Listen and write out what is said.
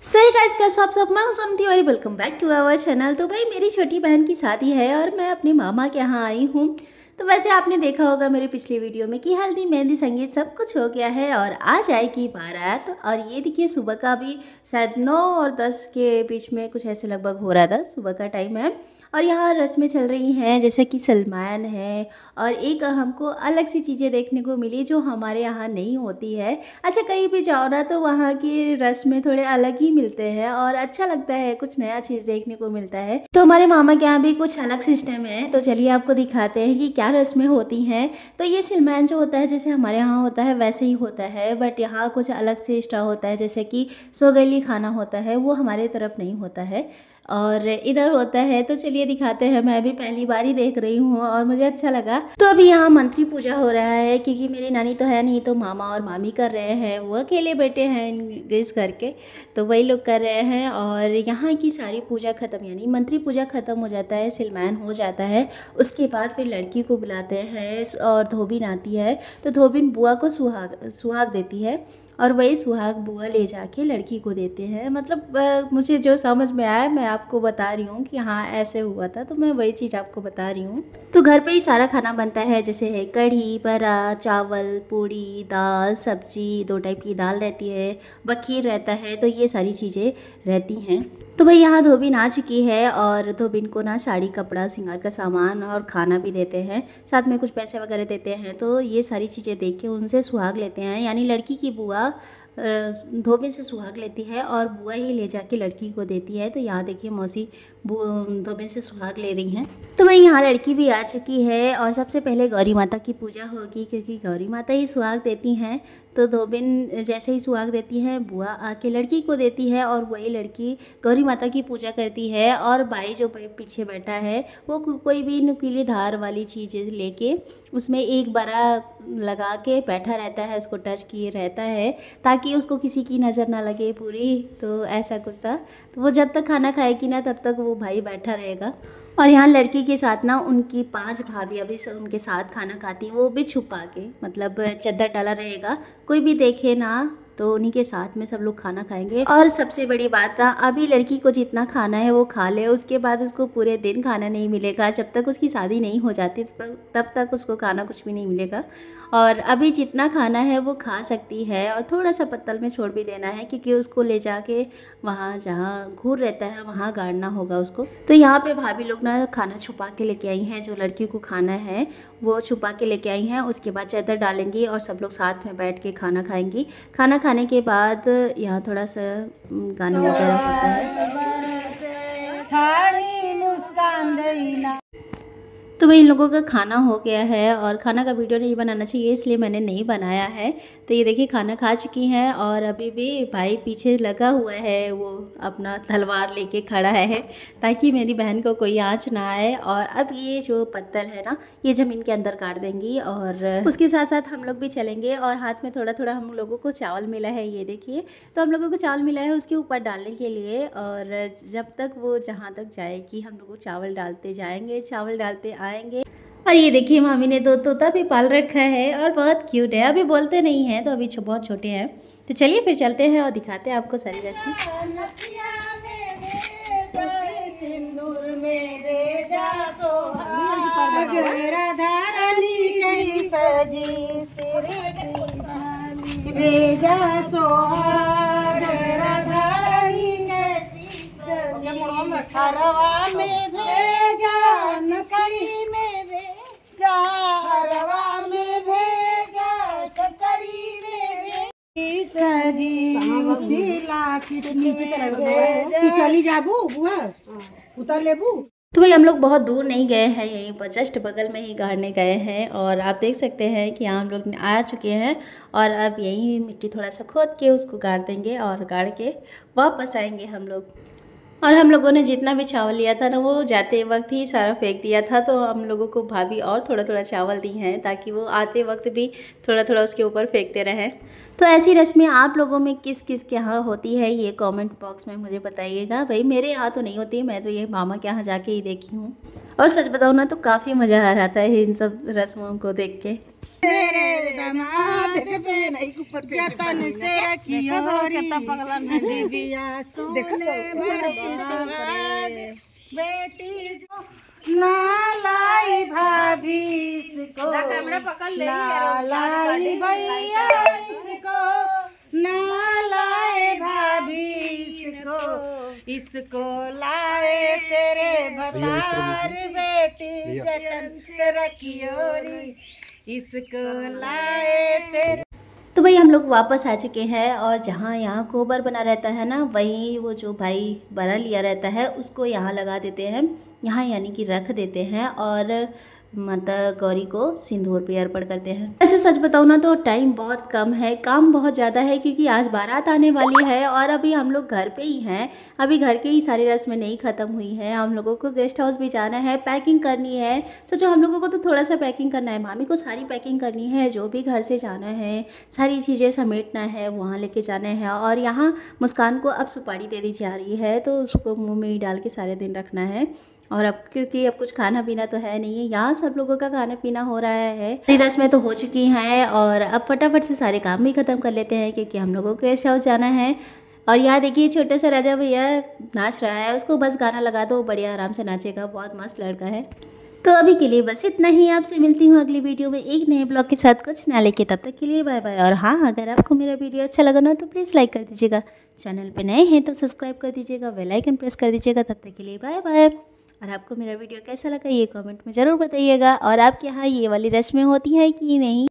सही गाइस, कैसे आप सब। मैं हूं Sonam Tiwari, welcome back to our channel. तो भाई मेरी छोटी बहन की शादी है और मैं अपने मामा के यहाँ आई हूँ। तो वैसे आपने देखा होगा मेरी पिछली वीडियो में कि हल्दी मेहंदी संगीत सब कुछ हो गया है और आज आएगी बारात। और ये देखिए सुबह का भी शायद 9 और 10 के बीच में कुछ ऐसे लगभग हो रहा था, सुबह का टाइम है। और यहाँ रस्में चल रही हैं जैसे कि सलमान है और एक हमको अलग सी चीज़ें देखने को मिली जो हमारे यहाँ नहीं होती है। अच्छा, कहीं भी जाओ ना तो वहाँ की रस्में थोड़े अलग ही मिलते हैं और अच्छा लगता है, कुछ नया चीज़ देखने को मिलता है। तो हमारे मामा के यहाँ भी कुछ अलग सिस्टम है, तो चलिए आपको दिखाते हैं कि क्या रस्में होती हैं। तो ये सलमान जो होता है जैसे हमारे यहाँ होता है वैसे ही होता है, बट यहाँ कुछ अलग से एक्स्ट्रा होता है, जैसे कि सौगैली खाना होता है, वो हमारे तरफ नहीं होता है और इधर होता है। तो चलिए दिखाते हैं। मैं भी पहली बार ही देख रही हूँ और मुझे अच्छा लगा। तो अभी यहाँ मंत्री पूजा हो रहा है क्योंकि मेरी नानी तो है नहीं, तो मामा और मामी कर रहे हैं, वो अकेले बैठे हैं गेस करके, तो वही लोग कर रहे हैं। और यहाँ की सारी पूजा ख़त्म, यानी मंत्री पूजा ख़त्म हो जाता है, सलमान हो जाता है, उसके बाद फिर लड़की को बुलाते हैं और धोबिन आती है। तो धोबिन बुआ को सुहाग देती है और वही सुहाग बुआ ले जाके लड़की को देते हैं। मतलब मुझे जो समझ में आया मैं आपको बता रही हूँ कि हाँ ऐसे हुआ था, तो मैं वही चीज़ आपको बता रही हूँ। तो घर पे ही सारा खाना बनता है, जैसे है कढ़ी, बरा, चावल, पूड़ी, दाल, सब्जी, 2 टाइप की दाल रहती है, बखीर रहता है, तो ये सारी चीज़ें रहती हैं। तो भाई यहाँ धोबिन आ चुकी है और धोबिन को ना साड़ी, कपड़ा, श्रृंगार का सामान और खाना भी देते हैं, साथ में कुछ पैसे वगैरह देते हैं। तो ये सारी चीज़ें देख के उनसे सुहाग लेते हैं, यानी लड़की की बुआ धोबिन से सुहाग लेती है और बुआ ही ले जाके लड़की को देती है। तो यहाँ देखिए मौसी धोबिन से सुहाग ले रही हैं। तो वही यहाँ लड़की भी आ चुकी है और सबसे पहले गौरी माता की पूजा होगी क्योंकि गौरी माता ही सुहाग देती हैं। तो धोबिन जैसे ही सुहाग देती है, बुआ आके लड़की को देती है और वही लड़की गौरी माता की पूजा करती है। और भाई जो पीछे बैठा है वो कोई भी नुकीली धार वाली चीज़ लेके उसमें एक बरा लगा के बैठा रहता है, उसको टच किए रहता है ताकि उसको किसी की नज़र ना लगे पूरी। तो ऐसा कुछ था। तो वो जब तक खाना खाएगी ना तब तक वो भाई बैठा रहेगा। और यहाँ लड़की के साथ ना उनकी 5 भाभी अभी उनके साथ खाना खाती, वो भी छुपा के, मतलब चद्दर डाला रहेगा, कोई भी देखे ना, तो उन्हीं के साथ में सब लोग खाना खाएंगे। और सबसे बड़ी बात था, अभी लड़की को जितना खाना है वो खा ले, उसके बाद उसको पूरे दिन खाना नहीं मिलेगा। जब तक उसकी शादी नहीं हो जाती तब तक उसको खाना कुछ भी नहीं मिलेगा। और अभी जितना खाना है वो खा सकती है और थोड़ा सा पत्तल में छोड़ भी देना है क्योंकि उसको ले जाके वहाँ जहाँ घूर रहता है वहाँ गाड़ना होगा उसको। तो यहाँ पे भाभी लोग ना खाना छुपा के लेके आई हैं, जो लड़की को खाना है वो छुपा के लेके आई हैं। उसके बाद चादर डालेंगी और सब लोग साथ में बैठ के खाना खाएंगी। खाना खाने के बाद यहाँ थोड़ा सा गाना वगैरह होता है। तो भाई इन लोगों का खाना हो गया है और खाना का वीडियो नहीं बनाना चाहिए इसलिए मैंने नहीं बनाया है। तो ये देखिए खाना खा चुकी हैं और अभी भी भाई पीछे लगा हुआ है, वो अपना तलवार लेके खड़ा है ताकि मेरी बहन को कोई आँच ना आए। और अब ये जो पत्तल है ना ये ज़मीन के अंदर काट देंगी और उसके साथ साथ हम लोग भी चलेंगे। और हाथ में थोड़ा थोड़ा हम लोगों को चावल मिला है, ये देखिए। तो हम लोगों को चावल मिला है उसके ऊपर डालने के लिए, और जब तक वो जहाँ तक जाएगी हम लोग चावल डालते जाएंगे, चावल डालते आएंगे। और ये देखिए मामी ने 2 तोता भी पाल रखा है और बहुत क्यूट है, अभी बोलते नहीं हैं तो अभी बहुत छोटे हैं। तो चलिए फिर चलते हैं और दिखाते हैं आपको सारी रस्में। चली जाबू बुआ उतर लेबू। तो भाई हम लोग बहुत दूर नहीं गए हैं, यहीं पर जस्ट बगल में ही गाड़ने गए हैं। और आप देख सकते हैं कि यहाँ हम लोग आ चुके हैं और अब यहीं मिट्टी थोड़ा सा खोद के उसको गाड़ देंगे और गाड़ के वापस आएंगे हम लोग। और हम लोगों ने जितना भी चावल लिया था ना वो जाते वक्त ही सारा फेंक दिया था, तो हम लोगों को भाभी और थोड़ा थोड़ा चावल दी हैं ताकि वो आते वक्त भी थोड़ा थोड़ा उसके ऊपर फेंकते रहें। तो ऐसी रस्में आप लोगों में किस किस के यहाँ होती है ये कमेंट बॉक्स में मुझे बताइएगा। भाई मेरे यहाँ तो नहीं होती, मैं तो ये मामा के यहाँ जाके ही देखी हूँ। और सच बताऊँ ना तो काफ़ी मज़ा आ रहा है इन सब रस्मों को देख के। जतन से रखियो बेटी जो नालाई भाभी इसको, नालाई भैया इसको, नालाए भाभी इसको लाए तेरे भतार बेटी जतन से रखियो री, इसको लाए तेरे। तो भाई हम लोग वापस आ चुके हैं और जहाँ यहाँ कोबर बना रहता है ना, वहीं वो जो भाई बना लिया रहता है उसको यहाँ लगा देते हैं, यहाँ यानी कि रख देते हैं और माता गौरी को सिंदूर पे अर्पण करते हैं। ऐसे सच बताऊँ ना तो टाइम बहुत कम है, काम बहुत ज़्यादा है क्योंकि आज बारात आने वाली है और अभी हम लोग घर पे ही हैं। अभी घर के ही सारी रस्में नहीं ख़त्म हुई हैं। हम लोगों को गेस्ट हाउस भी जाना है, पैकिंग करनी है। सोचो हम लोगों को तो थोड़ा सा पैकिंग करना है, मामी को सारी पैकिंग करनी है, जो भी घर से जाना है सारी चीज़ें समेटना है, वहाँ लेके जाना है। और यहाँ मुस्कान को अब सुपारी दे दी जा रही है तो उसको मुँह में ही डाल के सारे दिन रखना है। और अब क्योंकि अब कुछ खाना पीना तो है नहीं है, यहाँ सब लोगों का खाना पीना हो रहा है। सारी रस्में तो हो चुकी हैं और अब फटाफट से सारे काम भी ख़त्म कर लेते हैं क्योंकि हम लोगों को गेस्ट हाउस जाना है। और यहाँ देखिए छोटा सा राजा भैया नाच रहा है, उसको बस गाना लगा दो बढ़िया आराम से नाचेगा, बहुत मस्त लड़का है। तो अभी के लिए बस इतना ही, आपसे मिलती हूँ अगली वीडियो में एक नए ब्लॉग के साथ कुछ ना लेके। तब तक के लिए बाय बाय। और हाँ, अगर आपको मेरा वीडियो अच्छा लगा ना तो प्लीज़ लाइक कर दीजिएगा, चैनल पे नए हैं तो सब्सक्राइब कर दीजिएगा, बेल आइकन प्रेस कर दीजिएगा। तब तक के लिए बाय बाय। और आपको मेरा वीडियो कैसा लगा ये कमेंट में ज़रूर बताइएगा। और आपके यहाँ ये वाली रस्में होती हैं कि नहीं।